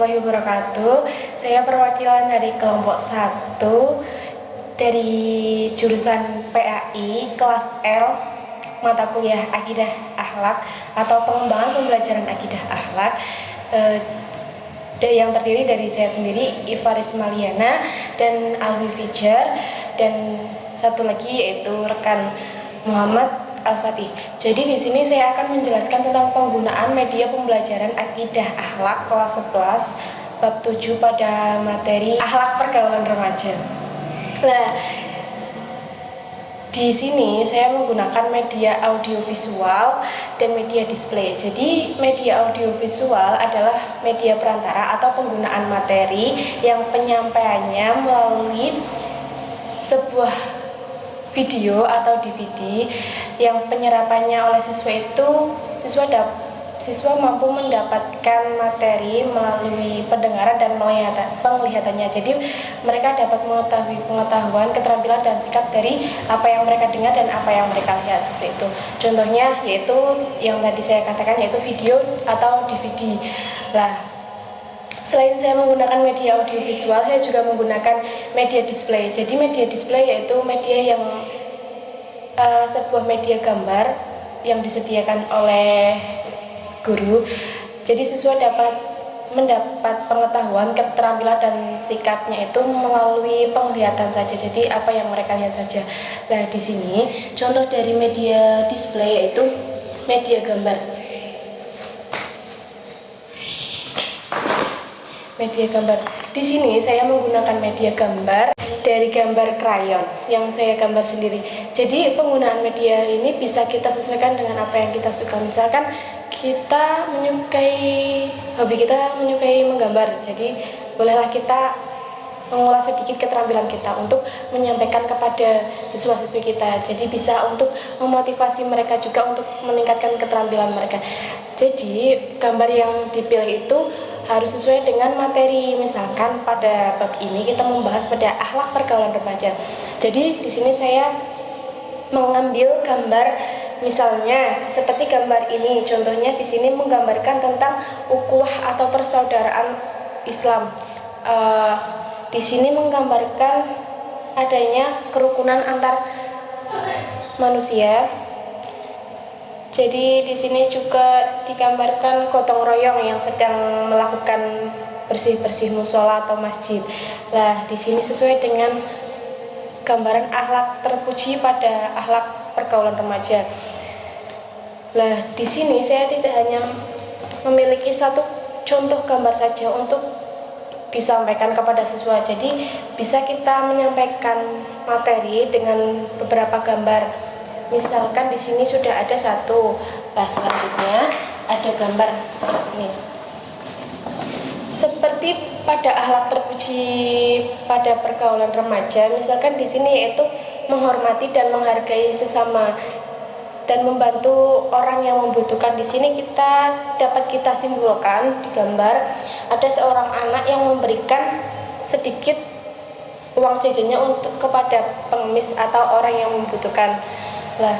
warahmatullahi wabarakatuh. Saya perwakilan dari kelompok 1 dari jurusan PAI kelas L, mata kuliah Akidah Akhlak atau pengembangan pembelajaran Akidah Akhlak, yang terdiri dari saya sendiri, Ivaris Maliana dan Alwi Fijar, dan satu lagi yaitu rekan Muhammad Al-Fatih. Jadi di sini saya akan menjelaskan tentang penggunaan media pembelajaran Akidah Akhlak kelas 11 bab 7 pada materi akhlak pergaulan remaja. Nah, di sini saya menggunakan media audiovisual dan media display. Jadi media audiovisual adalah media perantara atau penggunaan materi yang penyampaiannya melalui sebuah video atau DVD yang penyerapannya oleh siswa itu siswa mampu mendapatkan materi melalui pendengaran dan penglihatannya. Jadi mereka dapat mengetahui pengetahuan, keterampilan dan sikap dari apa yang mereka dengar dan apa yang mereka lihat, seperti itu. Contohnya yaitu yang tadi saya katakan, yaitu video atau DVD. Selain saya menggunakan media audiovisual, saya juga menggunakan media display. Jadi media display yaitu media yang sebuah media gambar yang disediakan oleh guru. Jadi siswa dapat mendapat pengetahuan, keterampilan dan sikapnya itu melalui penglihatan saja. Jadi apa yang mereka lihat saja. Nah, di sini contoh dari media display yaitu media gambar. Media gambar. Di sini saya menggunakan media gambar dari gambar krayon yang saya gambar sendiri. Jadi penggunaan media ini bisa kita sesuaikan dengan apa yang kita suka. Misalkan kita hobi kita menyukai menggambar. Jadi bolehlah kita mengulas sedikit keterampilan kita untuk menyampaikan kepada siswa-siswi kita. Jadi bisa untuk memotivasi mereka juga untuk meningkatkan keterampilan mereka. Jadi gambar yang dipilih itu harus sesuai dengan materi. Misalkan pada bab ini kita membahas pada akhlak pergaulan remaja. Jadi di sini saya mengambil gambar, misalnya seperti gambar ini. Contohnya di sini menggambarkan tentang ukhuwah atau persaudaraan Islam. Di sini menggambarkan adanya kerukunan antar manusia. Jadi di sini juga digambarkan gotong royong yang sedang melakukan bersih-bersih musola atau masjid. Nah, di sini sesuai dengan gambaran akhlak terpuji pada akhlak pergaulan remaja. Nah, di sini saya tidak hanya memiliki satu contoh gambar saja untuk disampaikan kepada siswa. Jadi bisa kita menyampaikan materi dengan beberapa gambar. Misalkan di sini sudah ada satu. Nah, selanjutnya ada gambar ini. Seperti pada akhlak terpuji pada pergaulan remaja, misalkan di sini yaitu menghormati dan menghargai sesama dan membantu orang yang membutuhkan. Di sini dapat kita simpulkan di gambar ada seorang anak yang memberikan sedikit uang jajannya kepada pengemis atau orang yang membutuhkan. Nah,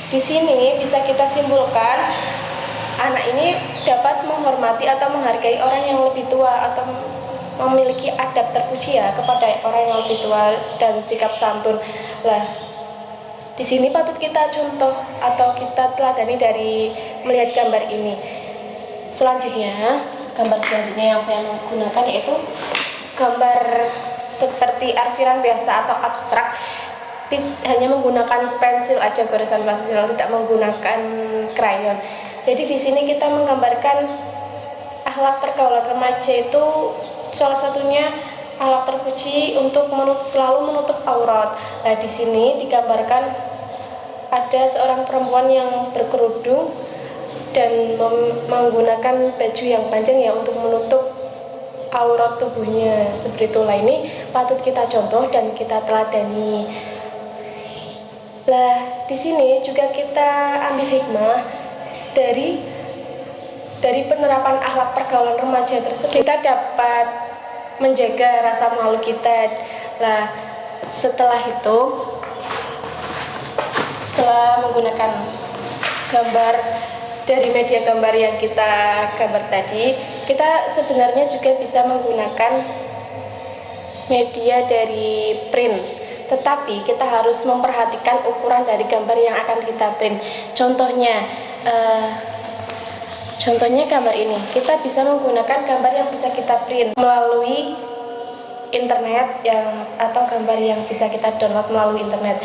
di sini bisa kita simpulkan anak ini dapat menghormati atau menghargai orang yang lebih tua atau memiliki adab terpuji kepada orang yang lebih tua dan sikap santun. Nah, di sini patut kita contoh atau kita teladani dari melihat gambar ini. Gambar selanjutnya yang saya menggunakan yaitu gambar seperti arsiran biasa atau abstrak. Hanya menggunakan pensil aja, goresan pensil, tidak menggunakan krayon. Jadi di sini kita menggambarkan akhlak pergaulan remaja itu salah satunya akhlak terpuji untuk selalu menutup aurat. Nah, di sini digambarkan ada seorang perempuan yang berkerudung dan menggunakan baju yang panjang untuk menutup aurat tubuhnya. Seperti itulah, ini patut kita contoh dan kita teladani. Nah, di sini juga kita ambil hikmah dari penerapan akhlak pergaulan remaja tersebut. Kita dapat menjaga rasa malu kita. Nah, setelah menggunakan gambar dari media gambar yang kita gambar tadi, kita sebenarnya juga bisa menggunakan media dari print, tetapi kita harus memperhatikan ukuran dari gambar yang akan kita print. Contohnya gambar ini, kita bisa menggunakan gambar yang bisa kita print melalui internet atau gambar yang bisa kita download melalui internet.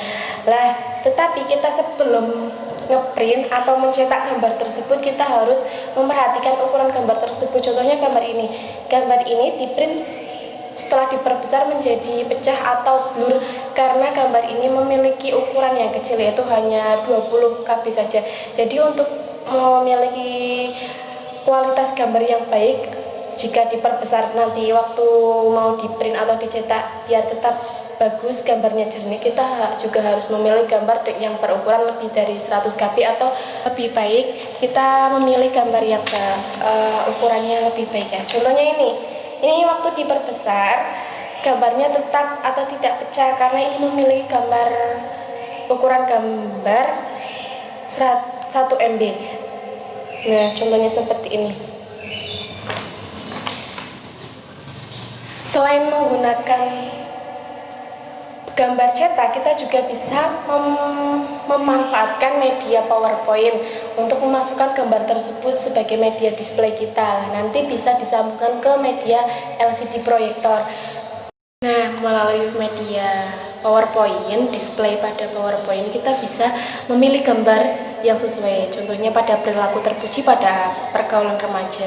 Tetapi kita sebelum ngeprint atau mencetak gambar tersebut, kita harus memperhatikan ukuran gambar tersebut. Contohnya gambar ini. Gambar ini diprint setelah diperbesar menjadi pecah atau blur karena gambar ini memiliki ukuran yang kecil, yaitu hanya 20 KB saja. Jadi untuk memiliki kualitas gambar yang baik, jika diperbesar nanti waktu mau diprint atau dicetak biar tetap bagus gambarnya jernih, kita juga harus memilih gambar yang berukuran lebih dari 100 KB, atau lebih baik kita memilih gambar yang ukurannya lebih baik ya. Contohnya ini waktu diperbesar gambarnya tetap atau tidak pecah karena ini memiliki ukuran gambar 1 MB. Nah, contohnya seperti ini. Selain menggunakan gambar cetak, kita juga bisa memanfaatkan media PowerPoint untuk memasukkan gambar tersebut sebagai media display kita. Nanti bisa disambungkan ke media LCD proyektor. Nah, melalui media PowerPoint, display pada PowerPoint, kita bisa memilih gambar yang sesuai. Contohnya pada perilaku terpuji pada pergaulan remaja.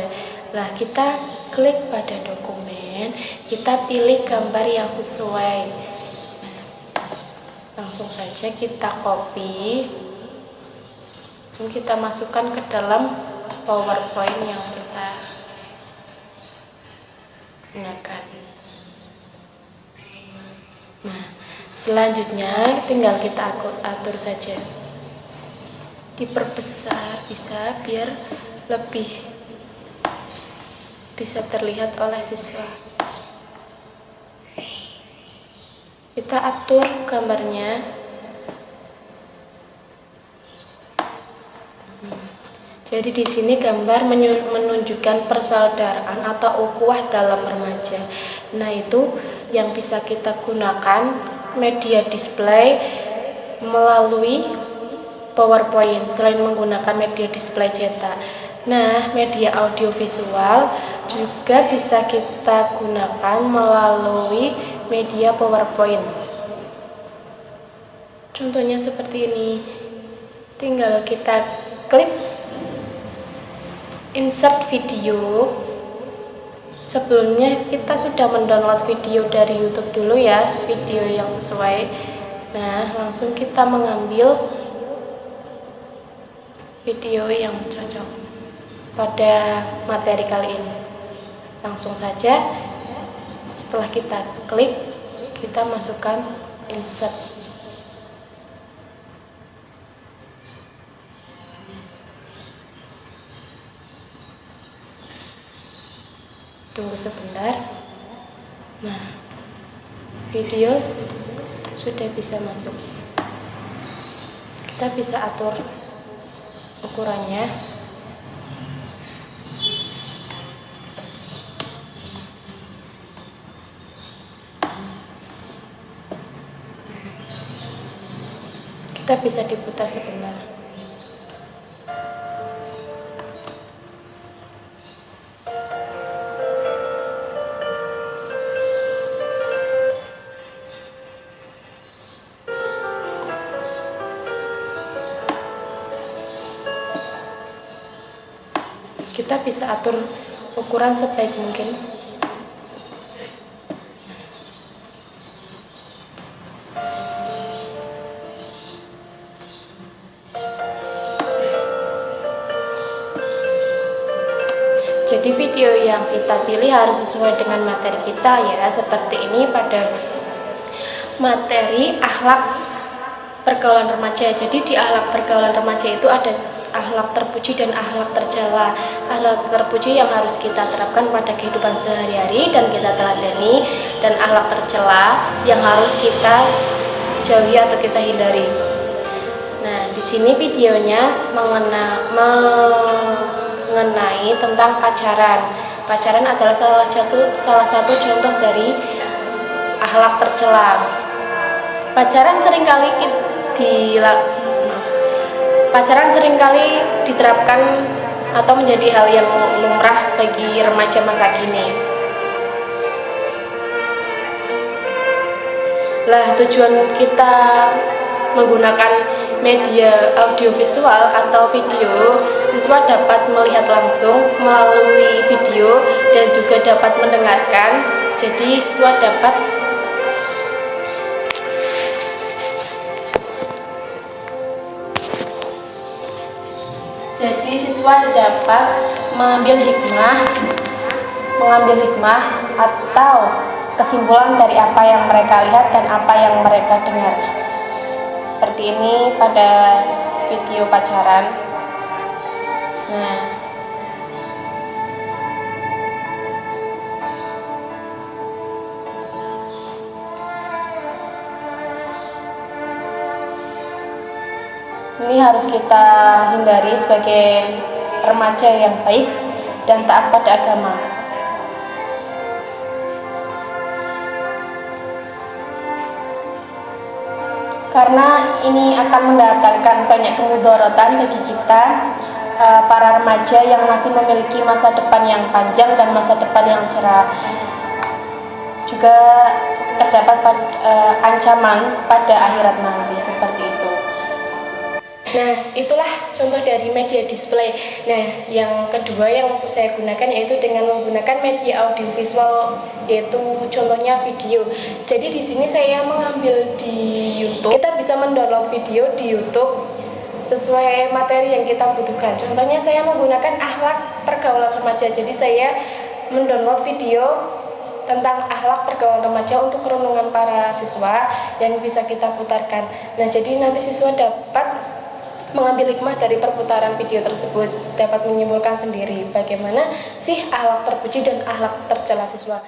Kita klik pada dokumen, kita pilih gambar yang sesuai. Langsung saja kita copy, langsung kita masukkan ke dalam PowerPoint yang kita gunakan. Nah, selanjutnya tinggal kita atur saja, diperbesar bisa biar lebih bisa terlihat oleh siswa. Kita atur gambarnya. Jadi di sini gambar menunjukkan persaudaraan atau ukhuwah dalam remaja. Nah, itu yang bisa kita gunakan media display melalui PowerPoint selain menggunakan media display cetak. Nah, media audiovisual juga bisa kita gunakan melalui media PowerPoint. Contohnya seperti ini. Tinggal kita klik insert video. Sebelumnya kita sudah mendownload video dari YouTube dulu ya, video yang sesuai. Nah, langsung kita mengambil video yang cocok pada materi kali ini. Langsung saja setelah kita klik, kita masukkan insert. Tunggu sebentar. Nah, video sudah bisa masuk. Kita bisa atur ukurannya. Kita bisa diputar sebentar. Kita bisa atur ukuran sebaik mungkin. Jadi video yang kita pilih harus sesuai dengan materi kita ya, seperti ini pada materi akhlak pergaulan remaja. Jadi di akhlak pergaulan remaja itu ada akhlak terpuji dan akhlak tercela. Akhlak terpuji yang harus kita terapkan pada kehidupan sehari-hari dan kita teladani, dan akhlak tercela yang harus kita jauhi atau kita hindari. Nah, di sini videonya mengenai tentang pacaran. Pacaran adalah salah satu contoh dari akhlak tercela. Pacaran seringkali diterapkan atau menjadi hal yang lumrah bagi remaja masa kini. Lah, tujuan kita menggunakan media audiovisual atau video, siswa dapat melihat langsung melalui video dan juga dapat mendengarkan. Jadi siswa dapat mengambil hikmah atau kesimpulan dari apa yang mereka lihat dan apa yang mereka dengar. Seperti ini pada video pacaran. Nah, ini harus kita hindari sebagai remaja yang baik dan taat pada agama. Karena ini akan mendatangkan banyak kemudaratan bagi kita, para remaja yang masih memiliki masa depan yang panjang dan masa depan yang cerah. Juga terdapat ancaman pada akhirat nanti, seperti itu. Nah, itulah contoh dari media display. Nah, yang kedua yang saya gunakan yaitu dengan menggunakan media audiovisual, yaitu contohnya video. Jadi di sini saya mengambil di YouTube. Kita bisa mendownload video di YouTube sesuai materi yang kita butuhkan. Contohnya saya menggunakan akhlak pergaulan remaja. Jadi saya mendownload video tentang akhlak pergaulan remaja untuk renungan para siswa yang bisa kita putarkan. Nah, jadi nanti siswa dapat mengambil hikmah dari perputaran video tersebut, dapat menyimpulkan sendiri bagaimana sih akhlak terpuji dan akhlak tercela siswa.